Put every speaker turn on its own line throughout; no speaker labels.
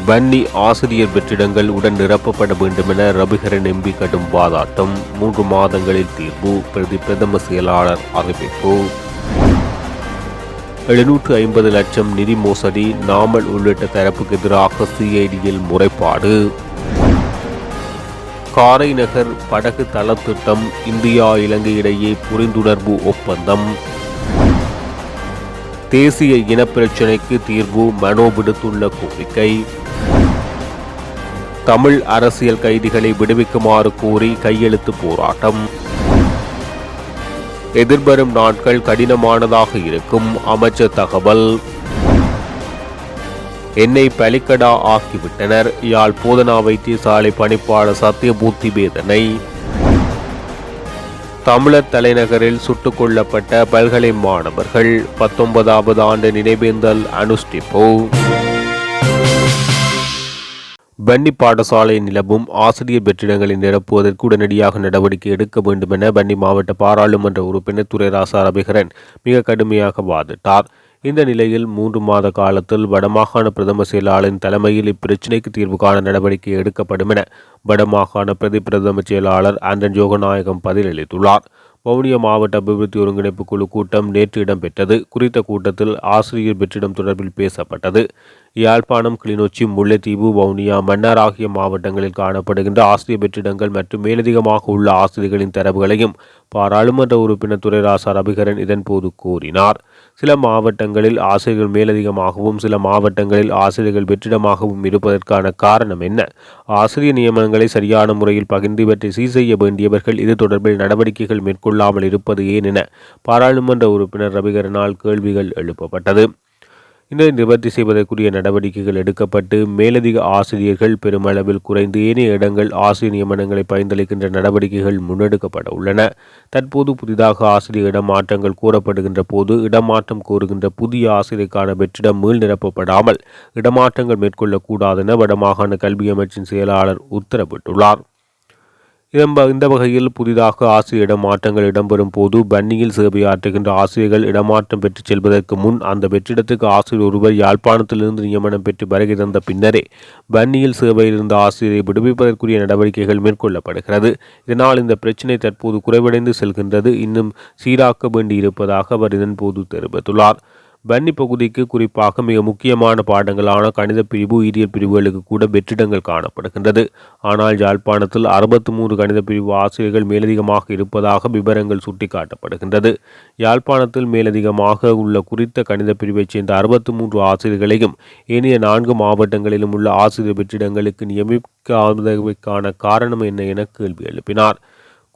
வன்னி ஆசிரியர் வெற்றிடங்கள் உடன் நிரப்பப்பட வேண்டும் என ரபிகரன் எம்பி கடும் வாதாட்டம். 3 மாதங்களில் தீர்வு. பிரதம செயலாளர் அறிவிப்பு. 750 லட்சம் நிதி மோசடி. நாமல் உள்ளிட்ட தரப்புக்கு எதிராக சிஐடியில் முறைப்பாடு. காரைநகர் படகு தள திட்டம் இந்தியா இலங்கை இடையே புரிந்துணர்வு ஒப்பந்தம். தேசிய இனப்பிரச்சினைக்கு தீர்வு மனோ விடுத்துள்ள கோரிக்கை. தமிழ் அரசியல் கைதிகளை விடுவிக்குமாறு கோரி கையெழுத்து போராட்டம். எதிர்வரும் நாட்கள் கடினமானதாக இருக்கும் அமைச்சர் தகவல். என்னை பலிக்கடா ஆக்கிவிட்டனர். யாழ் போதனா வைத்தியசாலை பணிப்பாளர் சத்தியமூர்த்தி வேதனை. தமிழர் தலைநகரில் சுட்டுக் கொல்லப்பட்ட பல்கலை மாணவர்கள் 19வது ஆண்டு நினைவேந்தல் அனுஷ்டிப்பு. வன்னி பாடசாலை நிலவும் ஆசிரியர் வெற்றிடங்களை நிரப்புவதற்கு உடனடியாக நடவடிக்கை எடுக்க வேண்டும் என வன்னி மாவட்ட பாராளுமன்ற உறுப்பினர் துரைராசா ரபிகரன் மிக கடுமையாக வாதிட்டார். இந்த நிலையில் 3 மாத காலத்தில் வடமாகாண பிரதம செயலாளரின் தலைமையில் இப்பிரச்சினைக்கு தீர்வு காண நடவடிக்கை எடுக்கப்படும் என வடமாகாண பிரதம செயலாளர் ஆண்டன் யோகநாயகம் பதிலளித்துள்ளார். வவுனியா மாவட்ட அபிவிருத்தி ஒருங்கிணைப்பு குழு கூட்டம் நேற்று இடம்பெற்றது. குறித்த கூட்டத்தில் ஆசிரியர் வெற்றிடம் தொடர்பில் பேசப்பட்டது. யாழ்ப்பாணம், கிளிநொச்சி, முல்லைத்தீவு, வவுனியா, மன்னார் ஆகிய மாவட்டங்களில் காணப்படுகின்ற ஆசிரியர் வெற்றிடங்கள் மற்றும் மேலதிகமாக உள்ள ஆசிரியர்களின் தரவுகளையும் பாராளுமன்ற உறுப்பினர் துரைராசா ரபிகரன் இதன்போது கூறினார். சில மாவட்டங்களில் ஆசிரியர்கள் மேலதிகமாகவும் சில மாவட்டங்களில் ஆசிரியர்கள் வெற்றிடமாகவும் இருப்பதற்கான காரணம் என்ன? ஆசிரியர் நியமனங்களை சரியான முறையில் பகிர்ந்து இவற்றை சீர் செய்ய வேண்டியவர்கள் இது தொடர்பில் நடவடிக்கைகள் மேற்கொள்ளாமல் இருப்பது ஏன் என பாராளுமன்ற உறுப்பினர் ரபிகரனால் கேள்விகள் எழுப்பப்பட்டது. இதனை நிவர்த்தி செய்வதற்குரிய நடவடிக்கைகள் எடுக்கப்பட்டு மேலதிக ஆசிரியர்கள் பெருமளவில் குறைந்து ஏனைய இடங்கள் ஆசிரியர் நியமனங்களை பயந்தளிக்கின்ற நடவடிக்கைகள் முன்னெடுக்கப்பட உள்ளன. தற்போது புதிதாக ஆசிரியர் இடமாற்றங்கள் கோரப்படுகின்ற போது இடமாற்றம் கோருகின்ற புதிய ஆசிரியருக்கான வெற்றிடம் மீள் நிரப்பப்படாமல் இடமாற்றங்கள் மேற்கொள்ளக்கூடாது என வடமாகாண கல்வி அமைச்சின் செயலாளர் உத்தரவிட்டுள்ளார். இந்த வகையில் புதிதாக ஆசிரியர் இடமாற்றங்கள் இடம்பெறும் போது வன்னியில் சேவையாற்றுகின்ற ஆசிரியர்கள் இடமாற்றம் பெற்றுச் செல்வதற்கு முன் அந்த வெற்றிடத்துக்கு ஆசிரியர் ஒருவர் யாழ்ப்பாணத்திலிருந்து நியமனம் பெற்று வருகை தந்த பின்னரே வன்னியில் சேவையில் இருந்த ஆசிரியரை விடுவிப்பதற்குரிய நடவடிக்கைகள் மேற்கொள்ளப்படுகிறது. இதனால் இந்த பிரச்சினை தற்போது குறைவடைந்து செல்கின்றது. இன்னும் சீராக்க வேண்டியிருப்பதாக அவர் இதன்போது தெரிவித்துள்ளார். வன்னி பகுதிக்கு குறிப்பாக மிக முக்கியமான பாடங்களான கணித பிரிவு, உயிரியல் பிரிவுகளுக்கு கூட வெற்றிடங்கள் காணப்படுகின்றது. ஆனால் யாழ்ப்பாணத்தில் 63 கணித பிரிவு ஆசிரியர்கள் மேலதிகமாக இருப்பதாக விவரங்கள் சுட்டிக்காட்டப்படுகின்றது. யாழ்ப்பாணத்தில் மேலதிகமாக உள்ள குறித்த கணித பிரிவைச் சேர்ந்த 63 ஆசிரியர்களையும் ஏனைய 4 மாவட்டங்களிலும் உள்ள ஆசிரியர் வெற்றிடங்களுக்கு நியமிக்காததற்கான காரணம் என்ன என கேள்வி எழுப்பினார்.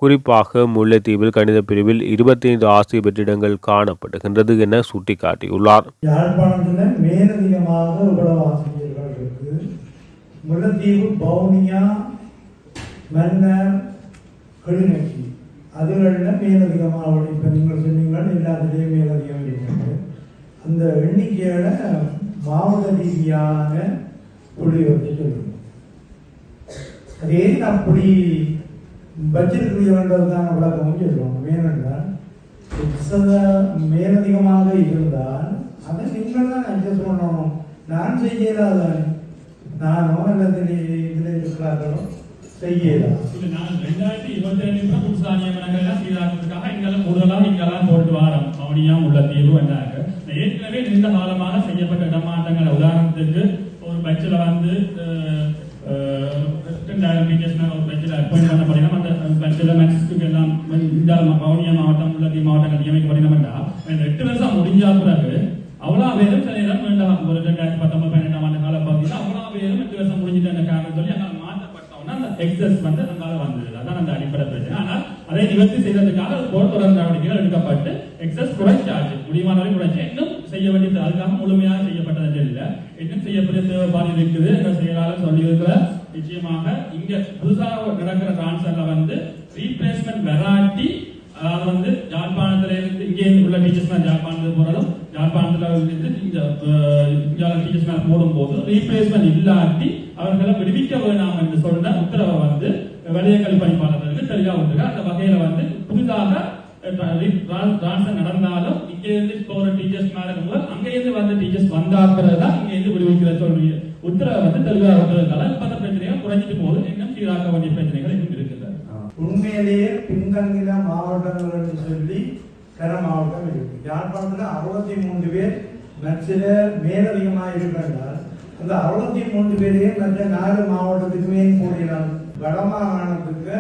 குறிப்பாக முல்லைத்தீவில் கணித பிரிவில் 25 ஆசிரியர் வெற்றிடங்கள் காணப்படுகின்றது என சுட்டிக்காட்டியுள்ளார்.
யாழ்ப்பாணத்தில் மேலதிகமாக இவ்வளவு ஆசிரியர்கள் இருக்கு. முல்லைத்தீவு, வவுனியா, மன்னார், கிளிநொச்சி அதுகளில் மேலதிகமாக இப்போ நீங்கள் சொன்னீங்கள் எல்லாத்துலேயும் மேலதிகம் இருக்கிறது. அந்த எண்ணிக்கையோட மாவட்ட ரீதியான புள்ளி வச்சு சொல்லுங்கள். அதே அப்படி பட்ஜெட்டுக்குரியவன்றதுக்கான விளக்கமும் சொல்லுவாங்க. ஏனென்றால் மேலதிகமாக இருந்தால் அதை நீங்கள் தான் அட்ஜஸ்ட் பண்ணணும். நான் செய்யலாதான், நானோ அல்லது இதில் இருக்கிறார்களோ செய்யலாம்.
இல்லை, நான் 2022 புதுசாக நியமனங்கள்லாம் சீராக்கிறதுக்காக இங்கெல்லாம் கூடுதலாக இங்கெல்லாம் போட்டு வாரம் வவுனியா, முல்லைத்தீவு வந்தாங்க. ஏற்கனவே நீண்ட காலமாக செய்யப்பட்ட இடமாற்றங்கள், உதாரணத்துக்கு ஒரு பட்ஜெட்டில் வந்து 2000 டீச்சர்ஸ் ஒரு பட்ஜெட் அப்பாயிண்ட் பண்ண போறீங்கன்னா அந்த பட்ஜெட்டில் மேக்ஸிஸ்க்கு எல்லாம் இந்த வவுனியா மாவட்டம், முல்லைத்தீவு மாவட்டங்கள் நியமிக்கப்படுகிறோம்னா 8 வருஷம் முடிஞ்சா பிறகு அவ்வளோ பேரும் சில நேரம் வேண்டாம். ஒரு 2019-18 ஆண்டு கால பார்த்தீங்கன்னா அவ்வளோ பேரும் 8 வருஷம் முடிஞ்சுட்டு அந்த காரணம் சொல்லி அங்கே மாற்றப்பட்டோம்னா அந்த எக்ஸஸ் வந்து அங்கால வந்தது. அதான் அந்த அடிப்படை பிரச்சனை. ஆனால் அதை நிவர்த்தி செய்வதற்காக தொடர் நடவடிக்கைகள் எடுக்கப்பட்டு எக்ஸஸ் குறைச்சாச்சு, முடிவானவரை குறைச்சி இன்னும் செய்ய வேண்டியது அதுக்காக முழுமையாக செய்யப்பட்டது இல்லை. இன்னும் செய்யப்பட்ட தேவைப்பாடு இருக்குது. எங்கள் செயலாளர் சொல்லியிருக்கிற நிச்சயமாக இங்க புதுசாக நடக்கிற டிரான்ஸ்ஃபர்ல வந்து ரீப்ளேஸ்மெண்ட் வெராட்டி, அதாவது வந்து யாழ்ப்பாணத்துல இருந்து இங்கே உள்ள டீச்சர்ஸ் தான் யாழ்ப்பாணத்துக்கு போறதும், யாழ்ப்பாணத்துல இருந்து இந்தியாவில் டீச்சர்ஸ் மேல போடும் போது ரீப்ளேஸ்மெண்ட் இல்லாட்டி அவர்களை விடுவிக்க வேணாம் என்று சொன்ன உத்தரவை வந்து வெளியக்கல்வி பணிப்பாளர்களுக்கு தெளிவா விட்டுருக்க. அந்த வகையில வந்து புதிதாக டிரான்ஸ்ஃபர் நடந்தாலும் இங்க இருந்து போற டீச்சர்ஸ் மேல அங்க இருந்து வந்த டீச்சர்ஸ் வந்தா பிறகுதான் இங்க இருந்து விடுவிக்கிற சொல்லி உத்தரவை வந்து தெளிவாக விட்டதுனால இப்ப அந்த பிரச்சனைகள் குறைஞ்சிட்டு போகுது, இன்னும் சீராக்க வேண்டிய பிரச்சனைகள் இன்னும் இருக்குது.
உண்மையிலேயே பின்தங்கிய மாவட்டங்கள் என்று சொல்லி கர மாவட்டம் இருக்கு. யாழ்ப்பாணத்தில் 63 பேர் நச்சில மேலதிகமாக இருக்கின்றால் அந்த 63 பேரையே மற்ற 4 மாவட்டத்துக்குமே கூடினார். வடமாகாணத்துக்கு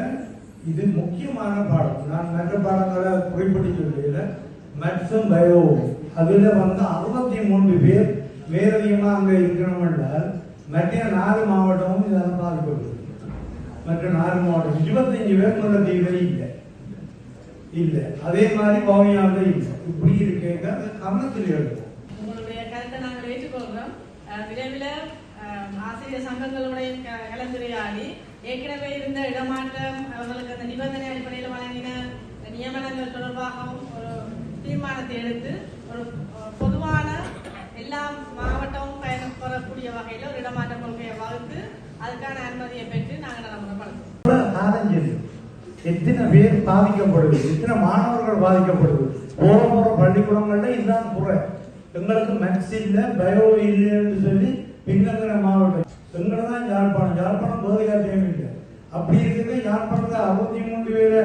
இது முக்கியமான பாடம். நான் மற்ற பாடங்களை குறிப்பிட்டு சொல்ல மேக்ஸும் பயோ அதில் வந்து 63 பேர் மேலதிகமாக அங்கே இருக்கணும் என்றால் மற்ற 4 மாவட்டமும் இதெல்லாம் பாதிக்கப்படுது. மற்ற 4 மாவட்டம் 25 பேர் உள்ள தீவிர இல்லை. அதே மாதிரி பவுனியாவில் இல்லை. இப்படி இருக்க கவனத்தில் எடுக்கும்.
உங்களுடைய கருத்தை நாங்கள் ஏற்றுக்கொள்கிறோம். விரைவில் ஆசிரியர் சங்கங்களுடைய கலந்துரையாடி ஏற்கனவே இருந்த இடமாற்றம் அவர்களுக்கு அந்த நிபந்தனை அடிப்படையில் வழங்கின நியமனங்கள் தொடர்பாகவும் ஒரு தீர்மானத்தை எடுத்து ஒரு பொதுவான எல்லா மாவட்டமும் பயணப்பெறக்கூடிய வகையில் ஒரு இடமாற்ற கொள்கையை வகுத்து அதுக்கான அனுமதியை பெற்று நாங்கள் நடைமுறைப்படுத்துவோம்.
எத்தனை பேர் பாதிக்கப்படுது, எத்தனை மாணவர்கள் பாதிக்கப்படுது. போற பள்ளிக்கூடங்கள்ல இதுதான் குறை. எங்களுக்கு மேக்ஸ் இல்லை, பயோ இல்லைன்னு சொல்லி பின்னங்கிற மாவட்டம் எங்களதான் யாழ்ப்பாணம் போதையாத்தையும் இல்லை. அப்படி இருக்கிறது யாழ்ப்பாணத்தில் 63 பேரை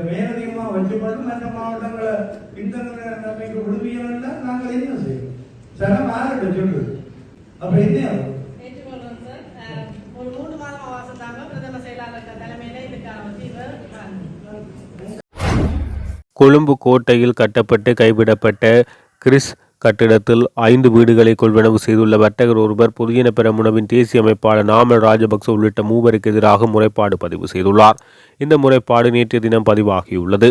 மேலதிகமா வச்சுப்பட்டு மற்ற மாவட்டங்களை பின்தங்கிற நம்பிக்கை விடுவியல் நாங்கள் என்ன செய்யணும்? சில மாறிட்டு சொல்லுது. அப்ப என்ன ஆகும்?
ஏற்றுக்கொள்கிறோம் சார். ஒரு 3 மாதம் அவகாசத்தாக பிரதம செயலாளர் தலைமையில இதுக்கான தீர்வு.
கொழும்பு கோட்டையில் கட்டப்பட்டு கைவிடப்பட்ட கிறிஸ் கட்டிடத்தில் 5 வீடுகளை கொள்வனவு செய்துள்ள வர்த்தகர் ஒருவர் பொதுஜன பெரமுனவின் தேசிய அமைப்பாளர் நாமல் ராஜபக்ச உள்ளிட்ட 3 பேருக்கு எதிராக முறைப்பாடு பதிவு செய்துள்ளார். இந்த முறைப்பாடு நேற்றைய தினம் பதிவாகியுள்ளது.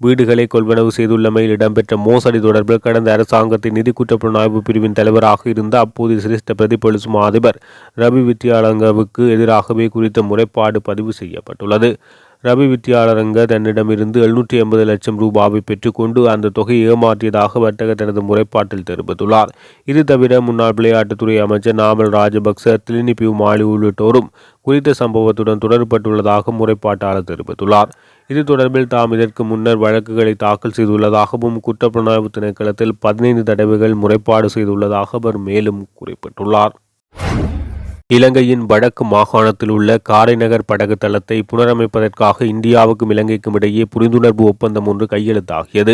வீடுகளை கொள்வனவு செய்துள்ளமையில் இடம்பெற்ற மோசடி தொடர்பில் கடந்த அரசாங்கத்தின் நிதி குற்றப்புலனாய்வு பிரிவின் தலைவராக இருந்த அப்போதைய சிரேஷ்ட பிரதிபொலிஸ் மா அதிபர் ரவி வித்யாலங்கவுக்கு எதிராகவே குறித்த முறைப்பாடு பதிவு செய்யப்பட்டுள்ளது. ரவி வித்யாலரங்க தன்னிடமிருந்து 780 லட்சம் ரூபாவை பெற்றுக்கொண்டு அந்த தொகையை ஏமாற்றியதாக வர்த்தகர் தனது முறைப்பாட்டில் தெரிவித்துள்ளார். இது தவிர முன்னாள் விளையாட்டுத்துறை அமைச்சர் நாமல் ராஜபக்ச, திலினி பியூ மாலி உள்ளிட்டோரும் குறித்த சம்பவத்துடன் தொடர்பட்டுள்ளதாக முறைப்பாட்டாளர் தெரிவித்துள்ளார். இது தொடர்பில் தாம் இதற்கு முன்னர் வழக்குகளை தாக்கல் செய்துள்ளதாகவும் குற்றப்புலனாய்வு திணைக்களத்தில் 15 தடவைகள் முறைப்பாடு செய்துள்ளதாக அவர் மேலும் குறிப்பிட்டுள்ளார். இலங்கையின் வடக்கு மாகாணத்தில் உள்ள காரைநகர் படகு தளத்தை புனரமைப்பதற்காக இந்தியாவுக்கும் இலங்கைக்கும் இடையே புரிந்துணர்வு ஒப்பந்தம் ஒன்று கையெழுத்தாகியது.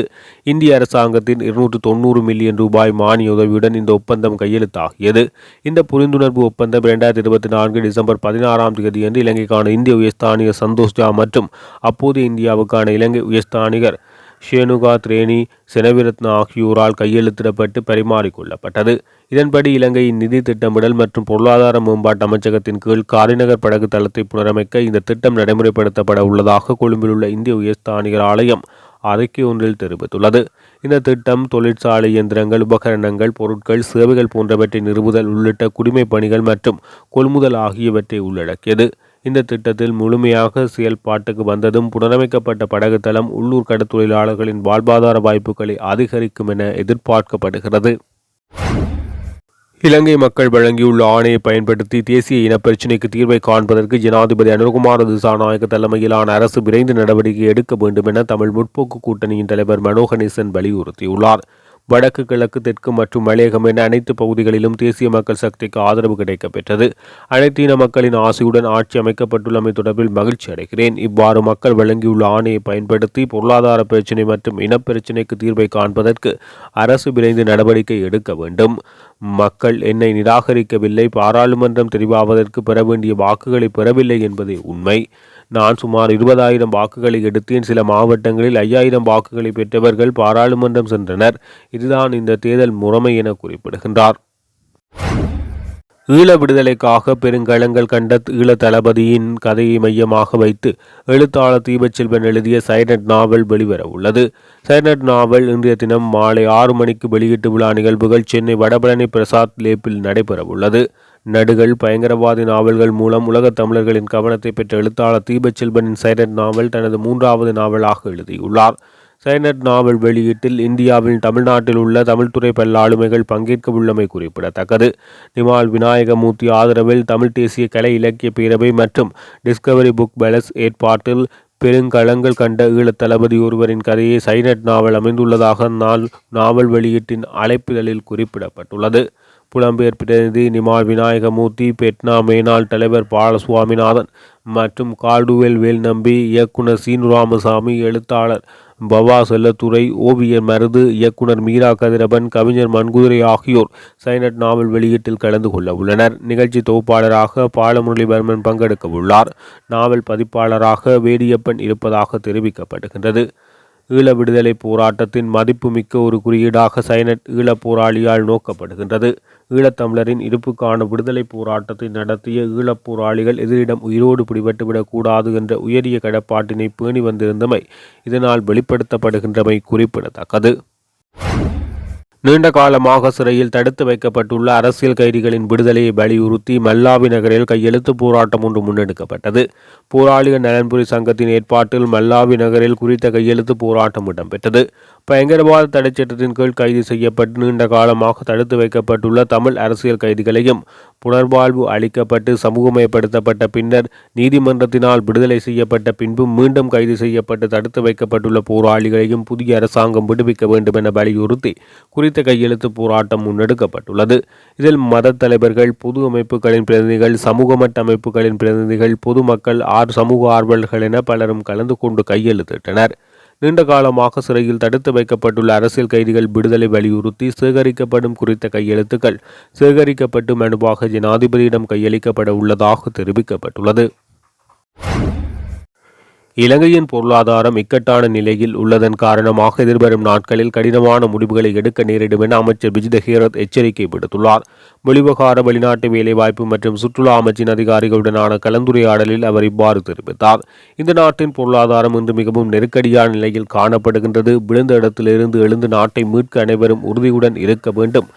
இந்திய அரசாங்கத்தின் 290 மில்லியன் ரூபாய் மானிய உதவியுடன் இந்த ஒப்பந்தம் கையெழுத்தாகியது. இந்த புரிந்துணர்வு ஒப்பந்தம் 2024 டிசம்பர் 16ஆம் தேதியன்று இலங்கைக்கான இந்திய உயர்ஸ்தானிகர் சந்தோஷ் ஜா மற்றும் அப்போதைய இந்தியாவுக்கான இலங்கை உயர்ஸ்தானிகர் ஷேனுகா திரேனி செனவிரத்ன ஆகியோரால் கையெழுத்திடப்பட்டு பரிமாறிக்கொள்ளப்பட்டது. இதன்படி இலங்கையின் நிதி திட்டமிடல் மற்றும் பொருளாதார மேம்பாட்டு அமைச்சகத்தின் கீழ் காரைநகர் படகு தளத்தை புனரமைக்க இந்த திட்டம் நடைமுறைப்படுத்தப்பட உள்ளதாக கொழும்பில் உள்ள இந்திய உயர்ஸ்தானிகர் ஆலயம் அறிக்கை ஒன்றில் தெரிவித்துள்ளது. இந்த திட்டம் தொழிற்சாலை இயந்திரங்கள், உபகரணங்கள், பொருட்கள், சேவைகள் போன்றவற்றை நிறுவுதல் உள்ளிட்ட குடிமைப் பணிகள் மற்றும் கொள்முதல் ஆகியவற்றை உள்ளடக்கியது. இந்த திட்டத்தில் முழுமையாக செயல்பாட்டுக்கு வந்ததும் புனரமைக்கப்பட்ட படகு தளம் உள்ளூர் கடற்தொழிலாளர்களின் வாழ்வாதார வாய்ப்புகளை அதிகரிக்கும் என எதிர்பார்க்கப்படுகிறது. இலங்கை மக்கள் வழங்கியுள்ள ஆணையை பயன்படுத்தி தேசிய இனப்பிரச்சினைக்கு தீர்வை காண்பதற்கு ஜனாதிபதி அனுரகுமார திசாநாயக்க தலைமையிலான அரசு விரைந்து நடவடிக்கை எடுக்க வேண்டும் என தமிழ் முற்போக்கு கூட்டணியின் தலைவர் மனோ கணேசன் வலியுறுத்தியுள்ளார். வடக்கு, கிழக்கு, தெற்கு மற்றும் மலையகம் என அனைத்து பகுதிகளிலும் தேசிய மக்கள் சக்திக்கு ஆதரவு கிடைக்கப்பெற்றது. அனைத்து இன மக்களின் ஆசையுடன் ஆட்சி அமைக்கப்பட்டுள்ளமை தொடர்பில் மகிழ்ச்சி அடைகிறேன். இவ்வாறு மக்கள் வழங்கியுள்ள ஆணையை பயன்படுத்தி பொருளாதார பிரச்சினை மற்றும் இனப்பிரச்சினைக்கு தீர்வை காண்பதற்கு அரசு விரைந்து நடவடிக்கை எடுக்க வேண்டும். மக்கள் என்னை நிராகரிக்கவில்லை. பாராளுமன்றம் தெரிவாவதற்கு பெற வேண்டிய வாக்குகளை பெறவில்லை என்பதே உண்மை. நான் சுமார் 20,000 வாக்குகளை எடுத்தேன். சில மாவட்டங்களில் 5,000 வாக்குகளை பெற்றவர்கள் பாராளுமன்றம் சென்றனர். இதுதான் இந்த தேர்தல் முறைமை என குறிப்பிடுகின்றார். ஈழ விடுதலைக்காக பெருங்களங்கள் கண்ட ஈழ தளபதியின் கதையை மையமாக வைத்து எழுத்தாளர் தீபச்செல்வன் எழுதிய சைலண்ட் நாவல் வெளிவர உள்ளது. சைலண்ட் நாவல் இன்றைய தினம் மாலை 6 மணிக்கு வெளியீட்டு விழா நிகழ்வுகள் சென்னை வடபழனி பிரசாத் லேப்பில் நடைபெற உள்ளது. நடுகள், பயங்கரவாதி நாவல்கள் மூலம் உலக தமிழர்களின் கவனத்தை பெற்ற எழுத்தாளர் தீபச்செல்வனின் சைலண்ட் நாவல் தனது 3வது நாவலாக எழுதியுள்ளார். சைலண்ட் நாவல் வெளியீட்டில் இந்தியாவில் தமிழ்நாட்டில் உள்ள தமிழ்துறை பல்லாளுமைகள் பங்கேற்க உள்ளமை குறிப்பிடத்தக்கது. நிமால் விநாயகமூர்த்தி ஆதரவில் தமிழ் தேசிய கலை இலக்கிய பேரவை மற்றும் டிஸ்கவரி புக் பேலஸ் ஏற்பாட்டில் பெருங்களங்கள் கண்ட ஈழத் தளபதி ஒருவரின் கதையை சைலண்ட் நாவல் அமைந்துள்ளதாக நாவல் வெளியீட்டின் அழைப்பிதழில் குறிப்பிடப்பட்டுள்ளது. புலம்பெயர் பிரதிநிதி நிமால் விநாயகமூர்த்தி, பெட்னா மேனாள் தலைவர் பாலசுவாமிநாதன் மற்றும் கால்டுவெல் வேல்நம்பி, இயக்குனர் சீனு ராமசாமி, எழுத்தாளர் பவா செல்லத்துறை, ஓவியர் மருது, இயக்குனர் மீரா கதிரவன், கவிஞர் மண்குதிரை ஆகியோர் சைனட் நாவல் வெளியீட்டில் கலந்து கொள்ள உள்ளனர். நிகழ்ச்சி தொகுப்பாளராக பாலமுரளிவர்மன் பங்கெடுக்க உள்ளார். நாவல் பதிப்பாளராக வேடியப்பன் இருப்பதாக தெரிவிக்கப்படுகின்றது. ஈழ விடுதலை போராட்டத்தின் மதிப்புமிக்க ஒரு குறியீடாக சைனட் ஈழப் போராளியால் நோக்கப்படுகின்றது. ஈழத்தமிழரின் இருப்புக்கான விடுதலை போராட்டத்தை நடத்திய ஈழப் போராளிகள் எதிரிடம் உயிரோடு பிடிபட்டுவிடக் கூடாது என்ற உயரிய கடப்பாட்டினை பேணி வந்திருந்தமை இதனால் வெளிப்படுத்தப்படுகின்றமை குறிப்பிடத்தக்கது. நீண்ட காலமாக சிறையில் தடுத்து வைக்கப்பட்டுள்ள அரசியல் கைதிகளின் விடுதலையை வலியுறுத்தி மல்லாவி நகரில் கையெழுத்து போராட்டம் ஒன்று முன்னெடுக்கப்பட்டது. போராளிகள் நலன்புரி சங்கத்தின் ஏற்பாட்டில் மல்லாவி நகரில் குறித்த கையெழுத்து போராட்டம் இடம்பெற்றது. பயங்கரவாத தடைச்சட்டத்தின் கீழ் கைது செய்யப்பட்டு நீண்ட காலமாக தடுத்து வைக்கப்பட்டுள்ள தமிழ் அரசியல் கைதிகளையும் புனர்வாழ்வு அளிக்கப்பட்டு சமூகமயப்படுத்தப்பட்ட பின்னர் நீதிமன்றத்தினால் விடுதலை செய்யப்பட்ட பின்பும் மீண்டும் கைது செய்யப்பட்டு தடுத்து வைக்கப்பட்டுள்ள போராளிகளையும் புதிய அரசாங்கம் விடுவிக்க வேண்டும் என வலியுறுத்தி குறித்த கையெழுத்து போராட்டம் முன்னெடுக்கப்பட்டுள்ளது. இதில் மத தலைவர்கள், பொது அமைப்புகளின் பிரதிநிதிகள், சமூகமற்ற அமைப்புகளின் பிரதிநிதிகள், பொதுமக்கள், சமூக ஆர்வலர்கள் என பலரும் கலந்து கொண்டு கையெழுத்திட்டனர். நீண்ட காலமாக சிறையில் தடுத்து வைக்கப்பட்டுள்ள அரசியல் கைதிகள் விடுதலை வலியுறுத்தி சேகரிக்கப்படும் குறித்த கையெழுத்துக்கள் சேகரிக்கப்பட்டு மனுவாக ஜனாதிபதியிடம் கையளிக்கப்பட உள்ளதாக தெரிவிக்கப்பட்டுள்ளது. இலங்கையின் பொருளாதாரம் இக்கட்டான நிலையில் உள்ளதன் காரணமாக எதிர்வரும் நாட்களில் கடினமான முடிவுகளை எடுக்க நேரிடும் என அமைச்சர் விஜித ஹேரத் எச்சரிக்கை விடுத்துள்ளார். வெளிவகார, வெளிநாட்டு வேலைவாய்ப்பு மற்றும் சுற்றுலா அமைச்சின் அதிகாரிகளுடனான கலந்துரையாடலில் அவர் இவ்வாறு தெரிவித்தார். இந்த நாட்டின் பொருளாதாரம் இன்று மிகவும் நெருக்கடியான நிலையில் காணப்படுகின்றது. விழுந்த இடத்திலிருந்து எழுந்து நாட்டை மீட்க அனைவரும் உறுதியுடன் இருக்க வேண்டும்.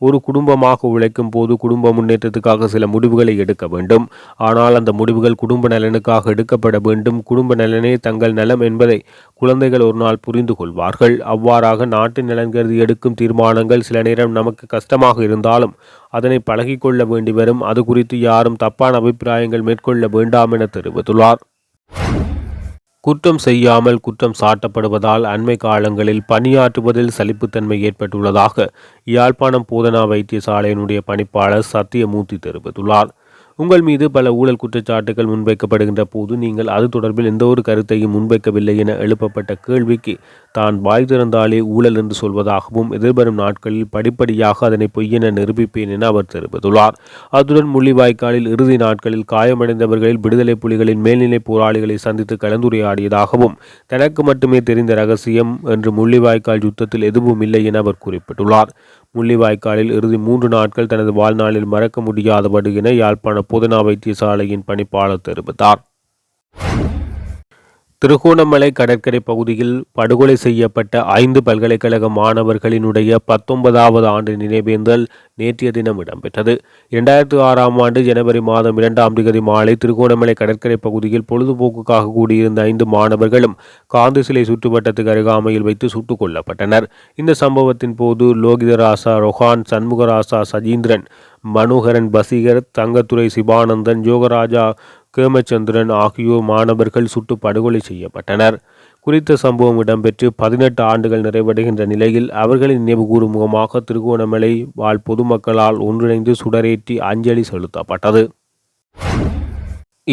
ஒரு குடும்பமாக உழைக்கும் போது குடும்ப முன்னேற்றத்துக்காக சில முடிவுகளை எடுக்க வேண்டும். ஆனால் அந்த முடிவுகள் குடும்ப நலனுக்காக எடுக்கப்பட வேண்டும். குடும்ப நலனே தங்கள் நலம் என்பதை குழந்தைகள் ஒரு நாள் புரிந்து கொள்வார்கள். அவ்வாறாக நாட்டின் நலன் கருதி எடுக்கும் தீர்மானங்கள் சில நேரம் நமக்கு கஷ்டமாக இருந்தாலும் அதனை பழகிக்கொள்ள வேண்டி வரும். அது குறித்து யாரும் தப்பான அபிப்பிராயங்கள் மேற்கொள்ள வேண்டாம் என தெரிவித்துள்ளார். குற்றம் செய்யாமல் குற்றம் சாட்டப்படுவதால் அண்மை காலங்களில் பணியாற்றுவதில் சலிப்புத்தன்மை ஏற்பட்டுள்ளதாக யாழ்ப்பாணம் போதனா வைத்தியசாலையினுடைய பணிப்பாளர் சத்தியமூர்த்தி தெரிவித்துள்ளார். உங்கள் மீது பல ஊழல் குற்றச்சாட்டுகள் முன்வைக்கப்படுகின்ற போது நீங்கள் அது தொடர்பில் எந்த ஒரு கருத்தையும் முன்வைக்கவில்லை என எழுப்பப்பட்ட கேள்விக்கு தான் வாய் திறந்தாலே ஊழல் என்று சொல்வதாகவும் எதிர்வரும் நாட்களில் படிப்படியாக அதனை பொய்யென நிரூபிப்பேன் என அவர் தெரிவித்துள்ளார். அத்துடன் முள்ளிவாய்க்காலில் இறுதி நாட்களில் காயமடைந்தவர்களில் விடுதலை புலிகளின் மேல்நிலை போராளிகளை சந்தித்து கலந்துரையாடியதாகவும் தனக்கு மட்டுமே தெரிந்த ரகசியம் என்று முள்ளிவாய்க்கால் யுத்தத்தில் எதுவும் இல்லை என அவர் குறிப்பிட்டுள்ளார். முள்ளிவாய்க்காலில் இறுதி 3 நாட்கள் தனது வாழ்நாளில் மறக்க முடியாதபடு என யாழ்ப்பாண போதனா வைத்தியசாலையின் பணிப்பாளர் தெரிவித்தார். திருகோணமலை கடற்கரை பகுதியில் படுகொலை செய்யப்பட்ட 5 பல்கலைக்கழக மாணவர்களினுடைய 19வது ஆண்டு நினைவேந்தல் நேற்றைய தினம் இடம்பெற்றது. 2006ஆம் ஆண்டு ஜனவரி மாதம் 2ஆம் தேதி மாலை திருகோணமலை கடற்கரை பகுதியில் பொழுதுபோக்குக்காக கூடியிருந்த 5 மாணவர்களும் காந்தி சிலை சுற்றுவட்டத்துக்கு அருகாமையில் வைத்து சுட்டுக் கொல்லப்பட்டனர். இந்த சம்பவத்தின் போது லோகிதராசா ரொஹான், சண்முகராசா சஜீந்திரன், மனோகரன் பசீகர், தங்கத்துறை சிவானந்தன், யோகராஜா கேமச்சந்திரன் ஆகியோர் மாணவர்கள் சுட்டு படுகொலை செய்யப்பட்டனர். குறித்த சம்பவம் இடம்பெற்று 18 ஆண்டுகள் நிறைவடைகின்ற நிலையில் அவர்களின் நினைவுகூரும் முகமாக திருகோணமலை வாழ் பொதுமக்களால் ஒன்றிணைந்து சுடரேற்றி அஞ்சலி செலுத்தப்பட்டது.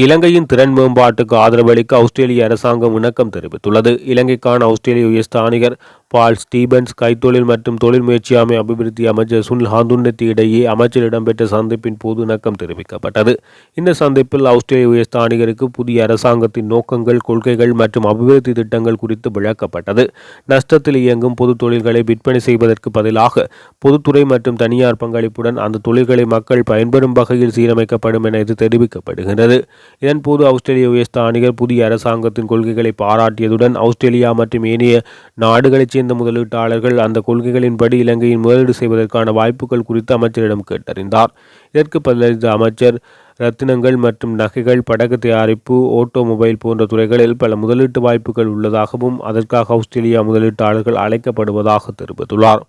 இலங்கையின் திறன் மேம்பாட்டுக்கு ஆதரவளிக்க ஆஸ்திரேலிய அரசாங்கம் இணக்கம் தெரிவித்துள்ளது. இலங்கைக்கான ஆஸ்திரேலிய உயர்ஸ்தானிகர் பால் ஸ்டீபன்ஸ், கைத்தொழில் மற்றும் தொழில் முயற்சியாமை அபிவிருத்தி அமைச்சர் சுனில் ஹாந்துன்னத்தி இடையே அமைச்சர் இடம்பெற்ற சந்திப்பின் போது இணக்கம் தெரிவிக்கப்பட்டது. இந்த சந்திப்பில் ஆஸ்திரேலிய உயர்ஸ்தானிகருக்கு புதிய அரசாங்கத்தின் நோக்கங்கள், கொள்கைகள் மற்றும் அபிவிருத்தி திட்டங்கள் குறித்து விளக்கப்பட்டது. நஷ்டத்தில் இயங்கும் பொது தொழில்களை விற்பனை செய்வதற்கு பதிலாக பொதுத்துறை மற்றும் தனியார் பங்களிப்புடன் அந்த தொழில்களை மக்கள் பயன்பெறும் வகையில் சீரமைக்கப்படும் என இது தெரிவிக்கப்படுகிறது. இதன்போது ஆஸ்திரேலிய உயர்ஸ்தானிகர் புதிய அரசாங்கத்தின் கொள்கைகளை பாராட்டியதுடன் ஆஸ்திரேலியா மற்றும் ஏனைய நாடுகளைச் சேர்ந்த முதலீட்டாளர்கள் அந்த கொள்கைகளின்படி இலங்கையின் முதலீடு செய்வதற்கான வாய்ப்புகள் குறித்து அமைச்சரிடம் கேட்டறிந்தார். இதற்கு பதிலளித்த அமைச்சர், ரத்தினங்கள் மற்றும் நகைகள், படகு தயாரிப்பு, ஆட்டோமொபைல் போன்ற துறைகளில் பல முதலீட்டு வாய்ப்புகள் உள்ளதாகவும் அதற்காக ஆஸ்திரேலியா முதலீட்டாளர்கள் அழைக்கப்படுவதாக தெரிவித்துள்ளார்.